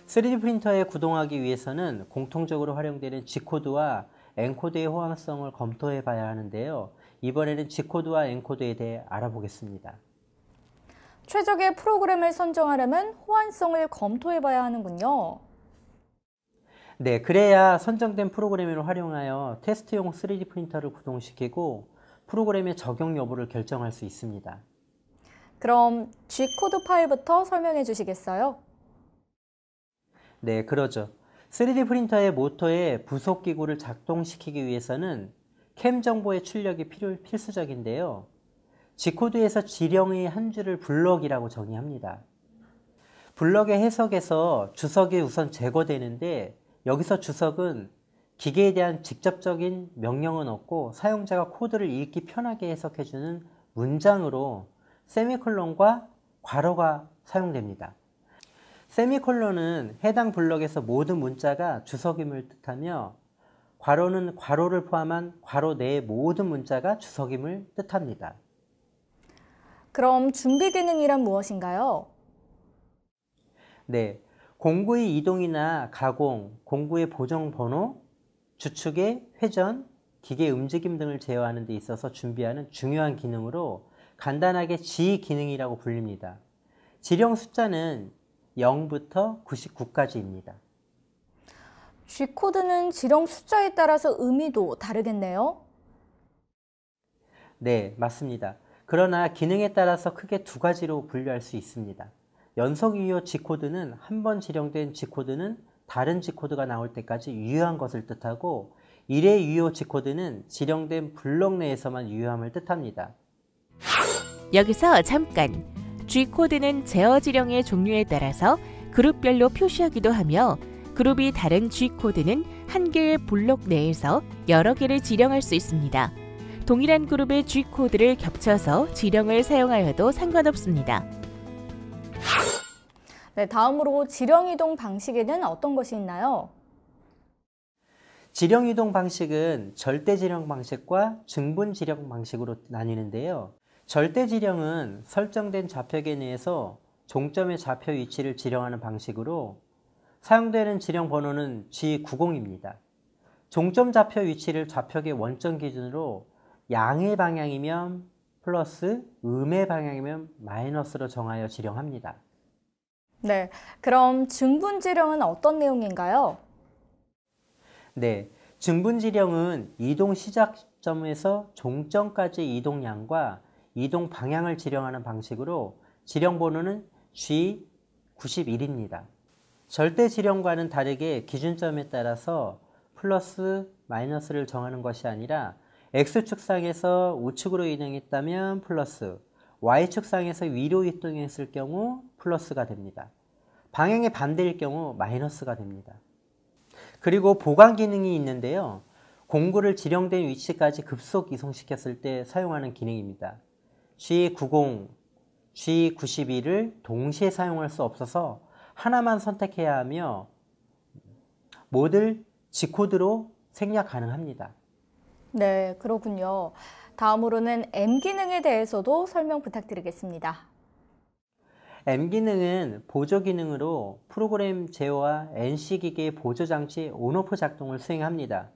3D 프린터에 구동하기 위해서는 공통적으로 활용되는 G코드와 N코드의 호환성을 검토해 봐야 하는데요. 이번에는 G코드와 N코드에 대해 알아보겠습니다. 최적의 프로그램을 선정하려면 호환성을 검토해 봐야 하는군요. 네, 그래야 선정된 프로그램을 활용하여 테스트용 3D 프린터를 구동시키고 프로그램의 적용 여부를 결정할 수 있습니다. 그럼 G코드 파일부터 설명해 주시겠어요? 네, 그러죠. 3D 프린터의 모터에 부속 기구를 작동시키기 위해서는 캠 정보의 출력이 필수적인데요. G코드에서 지령의 한 줄을 블럭이라고 정의합니다. 블럭의 해석에서 주석이 우선 제거되는데 여기서 주석은 기계에 대한 직접적인 명령은 없고 사용자가 코드를 읽기 편하게 해석해주는 문장으로 세미콜론과 괄호가 사용됩니다. 세미콜론은 해당 블럭에서 모든 문자가 주석임을 뜻하며 괄호는 괄호를 포함한 괄호 내의 모든 문자가 주석임을 뜻합니다. 그럼 준비 기능이란 무엇인가요? 네, 공구의 이동이나 가공, 공구의 보정 번호, 주축의 회전, 기계 움직임 등을 제어하는 데 있어서 준비하는 중요한 기능으로 간단하게 G 기능이라고 불립니다. 지령 숫자는 0부터 99까지입니다. G코드는 지령 숫자에 따라서 의미도 다르겠네요? 네, 맞습니다. 그러나 기능에 따라서 크게 두 가지로 분류할 수 있습니다. 연속 유효 G코드는 한 번 지령된 G코드는 다른 G코드가 나올 때까지 유효한 것을 뜻하고 1회 유효 G코드는 지령된 블록 내에서만 유효함을 뜻합니다. 여기서 잠깐! G코드는 제어 지령의 종류에 따라서 그룹별로 표시하기도 하며 그룹이 다른 G코드는 한 개의 블록 내에서 여러 개를 지령할 수 있습니다. 동일한 그룹의 G코드를 겹쳐서 지령을 사용하여도 상관없습니다. 네, 다음으로 지령 이동 방식에는 어떤 것이 있나요? 지령 이동 방식은 절대 지령 방식과 증분 지령 방식으로 나뉘는데요. 절대 지령은 설정된 좌표계 내에서 종점의 좌표 위치를 지령하는 방식으로 사용되는 지령 번호는 G90입니다. 종점 좌표 위치를 좌표계 원점 기준으로 양의 방향이면 플러스, 음의 방향이면 마이너스로 정하여 지령합니다. 네, 그럼 증분 지령은 어떤 내용인가요? 네, 증분 지령은 이동 시작점에서 종점까지 이동량과 이동 방향을 지령하는 방식으로 지령 번호는 G91입니다. 절대 지령과는 다르게 기준점에 따라서 플러스, 마이너스를 정하는 것이 아니라 X축상에서 우측으로 이동했다면 플러스, Y축상에서 위로 이동했을 경우 플러스가 됩니다. 방향의 반대일 경우 마이너스가 됩니다. 그리고 보관 기능이 있는데요. 공구를 지령된 위치까지 급속 이송시켰을 때 사용하는 기능입니다. G90, G91을 동시에 사용할 수 없어서 하나만 선택해야 하며 모두 G코드로 생략 가능합니다. 네, 그렇군요. 다음으로는 M 기능에 대해서도 설명 부탁드리겠습니다. M 기능은 보조 기능으로 프로그램 제어와 NC 기계의 보조 장치 온오프 작동을 수행합니다.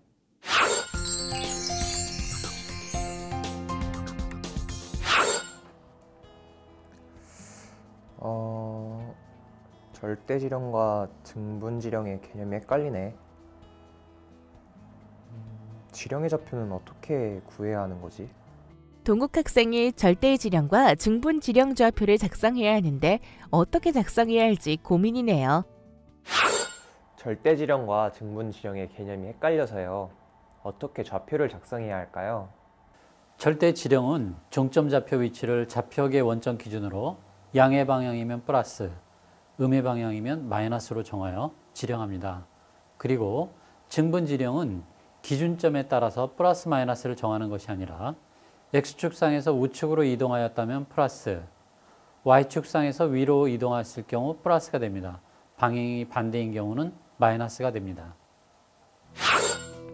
절대 지령과 증분 지령의 개념이 헷갈리네. 지령의 좌표는 어떻게 구해야 하는 거지? 동국 학생이 절대 지령과 증분 지령 좌표를 작성해야 하는데 어떻게 작성해야 할지 고민이네요. 절대 지령과 증분 지령의 개념이 헷갈려서요. 어떻게 좌표를 작성해야 할까요? 절대 지령은 종점 좌표 위치를 좌표계 원점 기준으로 양의 방향이면 플러스, 음의 방향이면 마이너스로 정하여 지령합니다. 그리고 증분 지령은 기준점에 따라서 플러스 마이너스를 정하는 것이 아니라 X축상에서 우측으로 이동하였다면 플러스, Y축상에서 위로 이동했을 경우 플러스가 됩니다. 방향이 반대인 경우는 마이너스가 됩니다.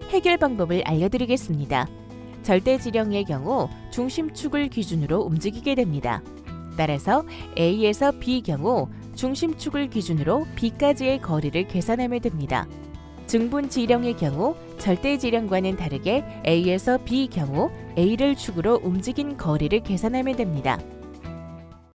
해결 방법을 알려드리겠습니다. 절대 지령의 경우 중심축을 기준으로 움직이게 됩니다. 따라서 A에서 B 경우 중심축을 기준으로 B까지의 거리를 계산하면 됩니다. 증분지령의 경우 절대지령과는 다르게 A에서 B 경우 A를 축으로 움직인 거리를 계산하면 됩니다.